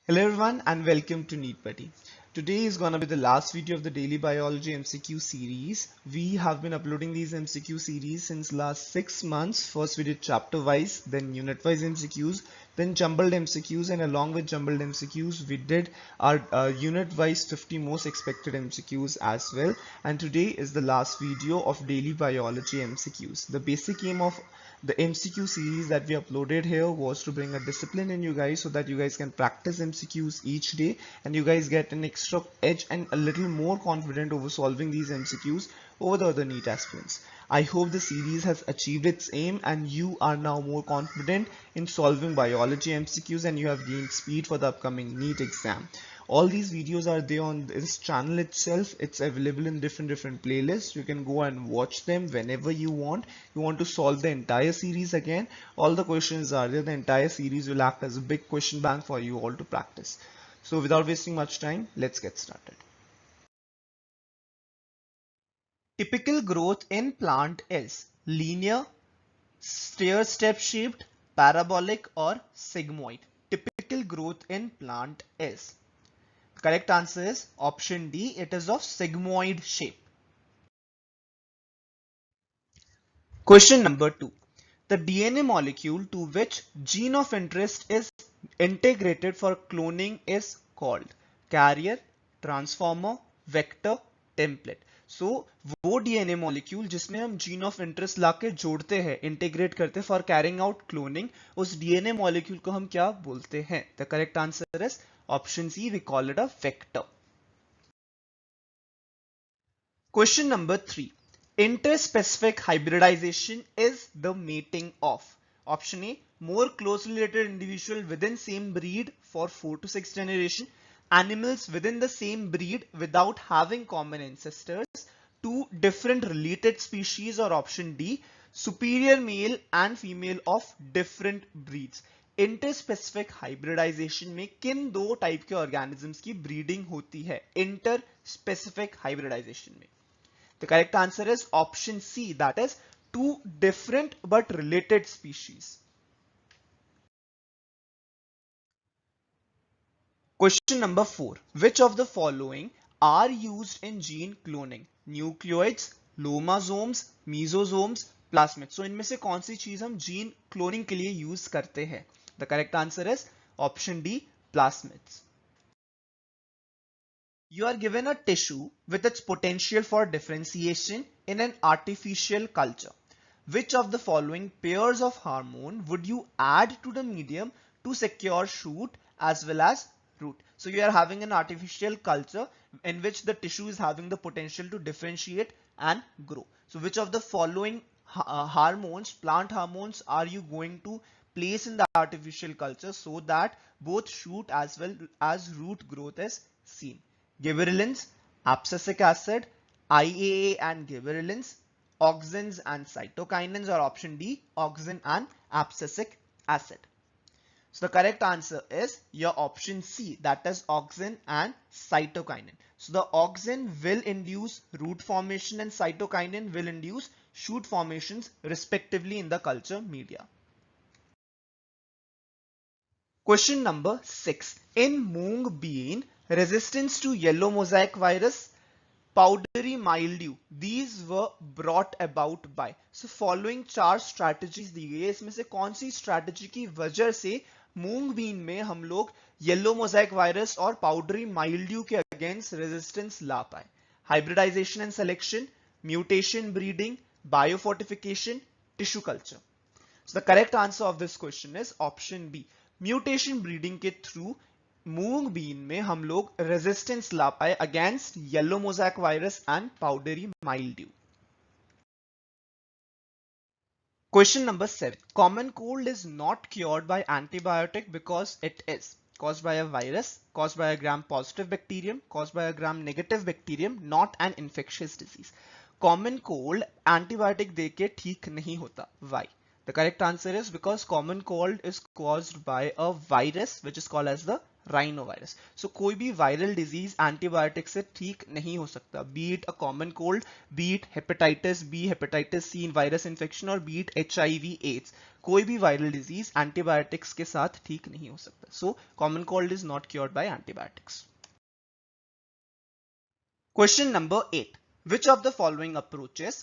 Hello everyone and welcome to Neat Buddy. Today is gonna be the last video of the daily biology MCQ series. We have been uploading these MCQ series since last 6 months. First we did chapter wise, then unit wise MCQs, then jumbled MCQs, and along with jumbled MCQs we did our unit wise 50 most expected MCQs as well. And today is the last video of daily biology MCQs. The basic aim of the MCQ series that we uploaded here was to bring a discipline in you guys so that you guys can practice MCQs each day and you guys get an extra edge and a little more confident over solving these MCQs over the other NEET aspirants. I hope the series has achieved its aim and you are now more confident in solving biology MCQs and you have gained speed for the upcoming NEET exam. All these videos are there on this channel itself. It's available in different playlists. You can go and watch them whenever you want. You want to solve the entire series again, all the questions are there. The entire series will act as a big question bank for you all to practice. So without wasting much time, let's get started. Typical growth in plant is linear, stair-step shaped, parabolic, or sigmoid. Typical growth in plant is. Correct answer is option D. It is of sigmoid shape. Question number 2. The DNA molecule to which gene of interest is integrated for cloning is called carrier, transformer, vector, template. So वो DNA molecule जिसमें हम gene of interest लाके जोड़ते हैं, integrate करते हैं for carrying out cloning, उस DNA molecule को हम क्या बोलते हैं? The correct answer is option C. We call it a vector. Question number 3. Interspecific hybridization is the mating of option A, more closely related individual within same breed for 4 to 6 generation, animals within the same breed without having common ancestors, two different related species, or option D, superior male and female of different breeds. Interspecific hybridization में किन दो type के organisms की breeding होती है interspecific hybridization में? The correct answer is option C, that is two different but related species. Question number 4. Which of the following are used in gene cloning? Nucleoids, lomasomes, mesosomes, plasmids. So इनमें से कौन सी चीज हम gene cloning के लिए use करते हैं? The correct answer is option D, plasmids. You are given a tissue with its potential for differentiation in an artificial culture. Which of the following pairs of hormone would you add to the medium to secure shoot as well as root? So you are having an artificial culture in which the tissue is having the potential to differentiate and grow. So which of the following hormones, plant hormones, are you going to place in the artificial culture so that both shoot as well as root growth is seen? Gibberellins, abscisic acid, IAA and gibberellins, auxins and cytokinins, or option D, auxin and abscisic acid. So the correct answer is your option C, that is auxin and cytokinin. So the auxin will induce root formation and cytokinin will induce shoot formations respectively in the culture media. Question number 6. In mung bean, resistance to yellow mosaic virus, powdery mildew, these were brought about by. So following 4 strategies दी गई है, इसमें से कौन सी strategy की वजह से मूंग been में हम लोग येलो मोजाइक वायरस और पाउडरी माइल्ड्यू के अगेंस्ट रेजिस्टेंस ला पाए? Hybridization and selection, mutation breeding, biofortification, tissue culture. So the correct answer of this question is option B. Mutation breeding के थ्रू मूंग बीन में हम लोग रेजिस्टेंस ला पाए against yellow mosaic virus and powdery mildew. Question number 7. Common cold is not cured by antibiotic because it is caused by a virus, caused by a gram-positive bacterium, caused by a gram-negative bacterium, not an infectious disease. Common cold antibiotic देके ठीक नहीं होता. Why? The correct answer is because common cold is caused by a virus which is called as the rhinovirus. So कोई भी viral disease antibiotic से ठीक नहीं हो सकता, be it a common cold, be it hepatitis B, hepatitis C virus infection, और be it HIV AIDS, कोई भी वायरल डिजीज एंटीबायोटिक्स के साथ ठीक नहीं हो सकता। So common cold is not cured by antibiotics. Question number 8. Which of the following approaches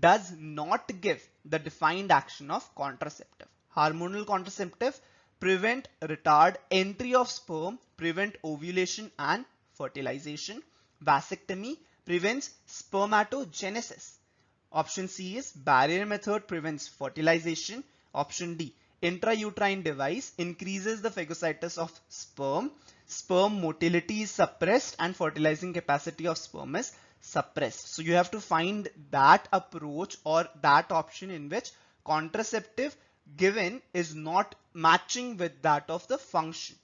does not give the defined action of contraceptive? Hormonal contraceptive prevent retard entry of sperm, prevent ovulation and fertilization. Vasectomy prevents spermatogenesis. Option C is barrier method prevents fertilization. Option D, intrauterine device increases the phagocytus of sperm. Sperm motility is suppressed and fertilizing capacity of sperm is suppressed. So you have to find that approach or that option in which contraceptive given is not matching with that of the function,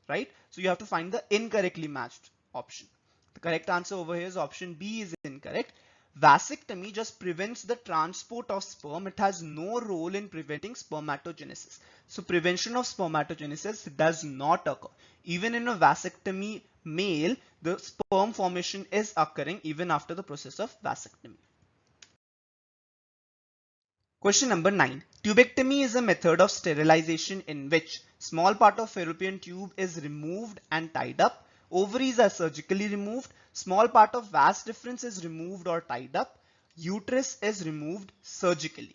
right? So you have to find the incorrectly matched option. The correct answer over here is option B is incorrect. Vasectomy just prevents the transport of sperm. It has no role in preventing spermatogenesis. So prevention of spermatogenesis does not occur. Even in a vasectomy male, the sperm formation is occurring even after the process of vasectomy. Question number 9. Tubectomy is a method of sterilization in which small part of fallopian tube is removed and tied up. Ovaries are surgically removed. Small part of vas deferens is removed or tied up. Uterus is removed surgically.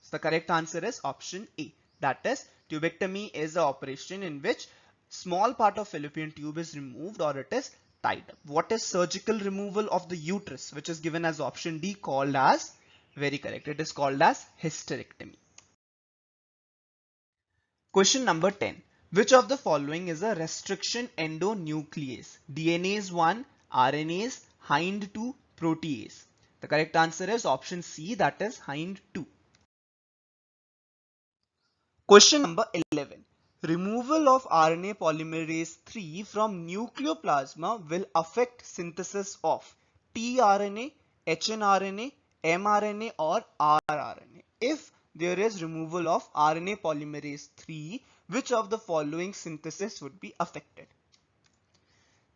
So the correct answer is option A. That is, tubectomy is an operation in which small part of fallopian tube is removed or it is tied up. What is surgical removal of the uterus, which is given as option D, called as? Very correct. It is called as hysterectomy. Question number 10. Which of the following is a restriction endonuclease? DNase 1, RNase, Hind 2, protease. The correct answer is option C, that is Hind 2. Question number 11. Removal of RNA polymerase 3 from nucleoplasma will affect synthesis of tRNA, hnRNA, mRNA or rRNA. If there is removal of RNA polymerase 3, which of the following synthesis would be affected?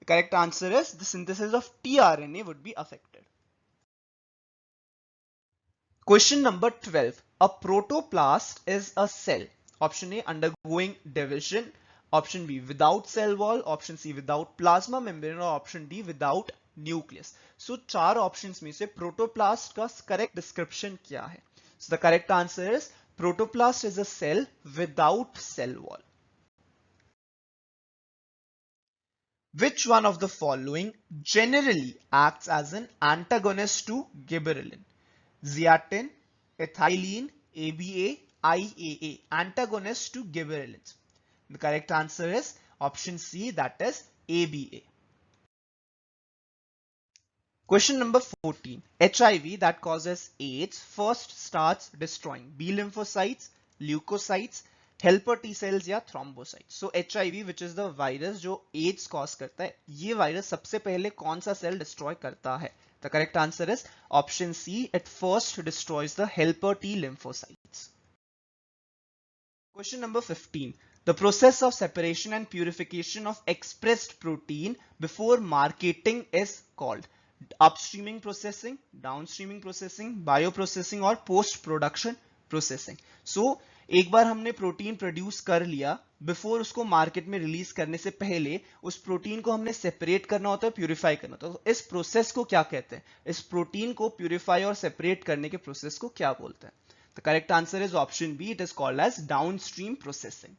The correct answer is the synthesis of tRNA would be affected. Question number 12. A protoplast is a cell. Option A, undergoing division. Option B, without cell wall. Option C, without plasma membrane. और option D, without nucleus. So चार options में से protoplast का correct description क्या है? So the correct answer is protoplast is a cell without cell wall. Which one of the following generally acts as an antagonist to gibberellin? Zeatin, ethylene, ABA, IAA, antagonist to gibberellins. The correct answer is option C, that is ABA. Question number 14. HIV that causes AIDS first starts destroying B lymphocytes, leukocytes, helper T cells या thrombocytes. So HIV, which is the virus जो AIDS cause करता है, ये virus सबसे पहले कौन सा cell destroy करता है? The correct answer is option C. It first destroys the helper T lymphocytes. Question number 15. The process of separation and purification of expressed protein before marketing is called upstreaming processing, downstreaming processing, bioprocessing और post production processing. So एक बार हमने protein produce कर लिया, before उसको market में release करने से पहले उस प्रोटीन को हमने सेपरेट करना होता है, प्यूरिफाई करना होता है. तो इस प्रोसेस को क्या कहते हैं? इस प्रोटीन को प्यूरिफाई और सेपरेट करने के प्रोसेस को क्या बोलते हैं? The correct answer is option B. It is called as downstream processing.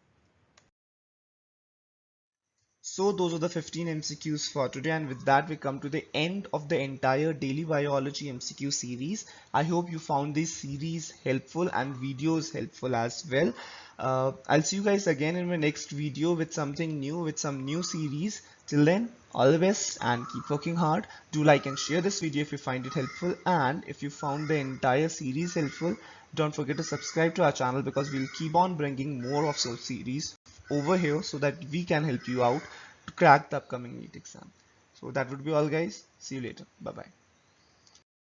So those are the 15 MCQs for today, and with that we come to the end of the entire daily biology MCQ series. I hope you found this series helpful and videos helpful as well. I'll see you guys again in my next video with something new, with some new series. Till then, all the best and keep working hard. Do like and share this video if you find it helpful, and if you found the entire series helpful, don't forget to subscribe to our channel, because we'll keep on bringing more of such series over here so that we can help you out to crack the upcoming NEET exam. So that would be all, guys. See you later. Bye bye.